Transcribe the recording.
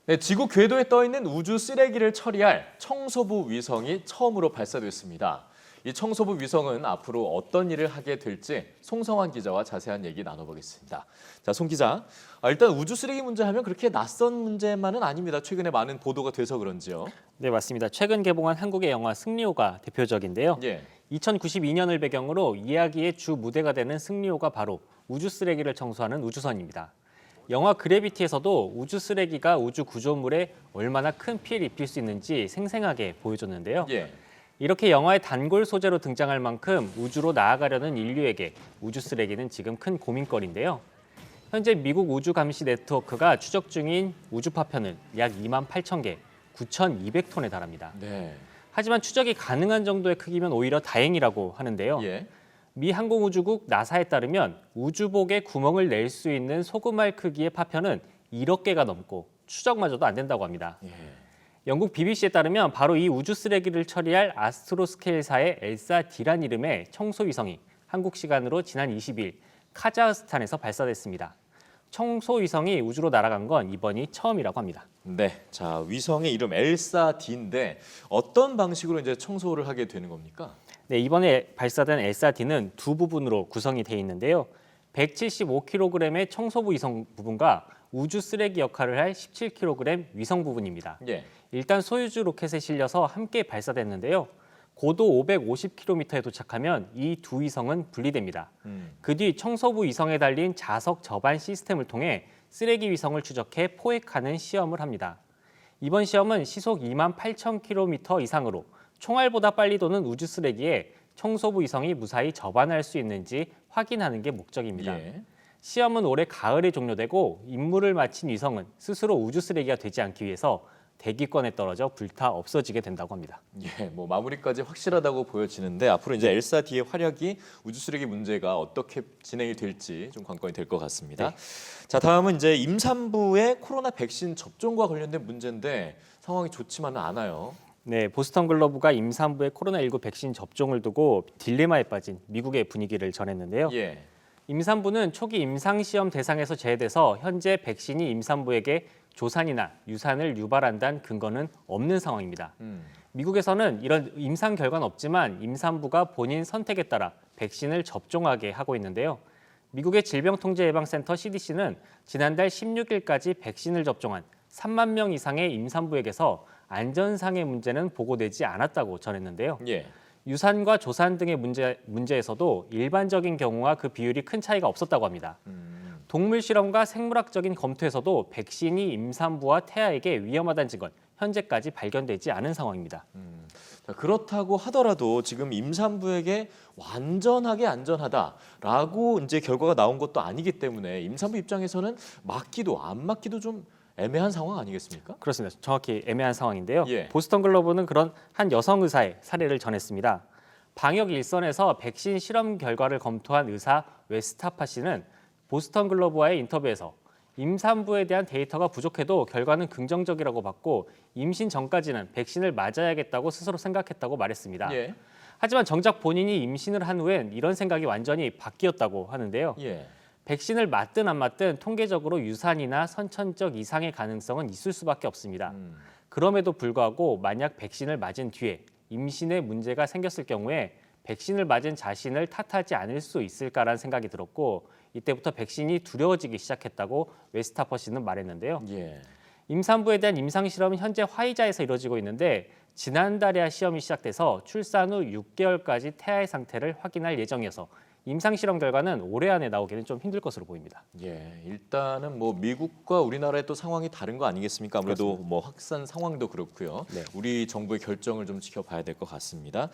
네, 지구 궤도에 떠 있는 우주 쓰레기를 처리할 청소부 위성이 처음으로 발사됐습니다. 이 청소부 위성은 앞으로 어떤 일을 하게 될지 송성환 기자와 자세한 얘기 나눠보겠습니다. 자, 송 기자, 일단 우주 쓰레기 문제 하면 그렇게 낯선 문제만은 아닙니다. 최근에 많은 보도가 돼서 그런지요. 네, 맞습니다. 최근 개봉한 한국의 영화 승리호가 대표적인데요. 예. 2092년을 배경으로 이야기의 주 무대가 되는 승리호가 바로 우주 쓰레기를 청소하는 우주선입니다. 영화 그래비티에서도 우주 쓰레기가 우주 구조물에 얼마나 큰 피해를 입힐 수 있는지 생생하게 보여줬는데요. 예. 이렇게 영화의 단골 소재로 등장할 만큼 우주로 나아가려는 인류에게 우주 쓰레기는 지금 큰 고민거리인데요. 현재 미국 우주 감시 네트워크가 추적 중인 우주 파편은 약 28,000개, 9,200톤에 달합니다. 네. 하지만 추적이 가능한 정도의 크기면 오히려 다행이라고 하는데요. 예. 미 항공우주국 나사에 따르면 우주복에 구멍을 낼 수 있는 소금알 크기의 파편은 1억 개가 넘고 추적마저도 안 된다고 합니다. 예. 영국 BBC에 따르면 바로 이 우주 쓰레기를 처리할 아스트로스케일사의 엘사D란 이름의 청소위성이 한국 시간으로 지난 20일 카자흐스탄에서 발사됐습니다. 청소위성이 우주로 날아간 건 이번이 처음이라고 합니다. 네. 자, 위성의 이름 엘사D인데 어떤 방식으로 이제 청소를 하게 되는 겁니까? 네, 이번에 발사된 엘사D는 두 부분으로 구성이 돼 있는데요. 175kg의 청소부 위성 부분과 우주 쓰레기 역할을 할 17kg 위성 부분입니다. 예. 일단 소유주 로켓에 실려서 함께 발사됐는데요. 고도 550km에 도착하면 이 두 위성은 분리됩니다. 그 뒤 청소부 위성에 달린 자석 저반 시스템을 통해 쓰레기 위성을 추적해 포획하는 시험을 합니다. 이번 시험은 시속 28,000km 이상으로 총알보다 빨리 도는 우주 쓰레기에 청소부 위성이 무사히 접안할 수 있는지 확인하는 게 목적입니다. 예. 시험은 올해 가을에 종료되고 임무를 마친 위성은 스스로 우주 쓰레기가 되지 않기 위해서 대기권에 떨어져 불타 없어지게 된다고 합니다. 예, 뭐 마무리까지 확실하다고 보여지는데 앞으로 이제 엘사D의 활약이 우주 쓰레기 문제가 어떻게 진행이 될지 좀 관건이 될 것 같습니다. 자, 다음은 이제 임산부의 코로나 백신 접종과 관련된 문제인데 상황이 좋지만은 않아요. 네, 보스턴 글로브가 임산부의 코로나19 백신 접종을 두고 딜레마에 빠진 미국의 분위기를 전했는데요. 예. 임산부는 초기 임상시험 대상에서 제외돼서 현재 백신이 임산부에게 조산이나 유산을 유발한다는 근거는 없는 상황입니다. 미국에서는 이런 임상 결과는 없지만 임산부가 본인 선택에 따라 백신을 접종하게 하고 있는데요. 미국의 질병통제예방센터 CDC는 지난달 16일까지 백신을 접종한 3만 명 이상의 임산부에게서 안전상의 문제는 보고되지 않았다고 전했는데요. 예. 유산과 조산 등의 문제에서도 일반적인 경우와 그 비율이 큰 차이가 없었다고 합니다. 동물 실험과 생물학적인 검토에서도 백신이 임산부와 태아에게 위험하다는 증거는 현재까지 발견되지 않은 상황입니다. 자, 그렇다고 하더라도 지금 임산부에게 완전하게 안전하다라고 이제 결과가 나온 것도 아니기 때문에 임산부 입장에서는 맞기도 안 맞기도 좀 애매한 상황 아니겠습니까? 그렇습니다. 정확히 애매한 상황인데요. 예. 보스턴 글로브는 그런 한 여성 의사의 사례를 전했습니다. 방역 일선에서 백신 실험 결과를 검토한 의사 웨스타파 씨는 보스턴 글로브와의 인터뷰에서 임산부에 대한 데이터가 부족해도 결과는 긍정적이라고 봤고 임신 전까지는 백신을 맞아야겠다고 스스로 생각했다고 말했습니다. 예. 하지만 정작 본인이 임신을 한 후엔 이런 생각이 완전히 바뀌었다고 하는데요. 예. 백신을 맞든 안 맞든 통계적으로 유산이나 선천적 이상의 가능성은 있을 수밖에 없습니다. 그럼에도 불구하고 만약 백신을 맞은 뒤에 임신에 문제가 생겼을 경우에 백신을 맞은 자신을 탓하지 않을 수 있을까라는 생각이 들었고 이때부터 백신이 두려워지기 시작했다고 웨스타퍼 씨는 말했는데요. 예. 임산부에 대한 임상실험은 현재 화이자에서 이루어지고 있는데 지난달에야 시험이 시작돼서 출산 후 6개월까지 태아의 상태를 확인할 예정이어서 임상실험 결과는 올해 안에 나오기는 좀 힘들 것으로 보입니다. 예, 일단은 뭐 미국과 우리나라의 또 상황이 다른 거 아니겠습니까? 아무래도 그렇습니다. 뭐 확산 상황도 그렇고요. 네. 우리 정부의 결정을 좀 지켜봐야 될 것 같습니다.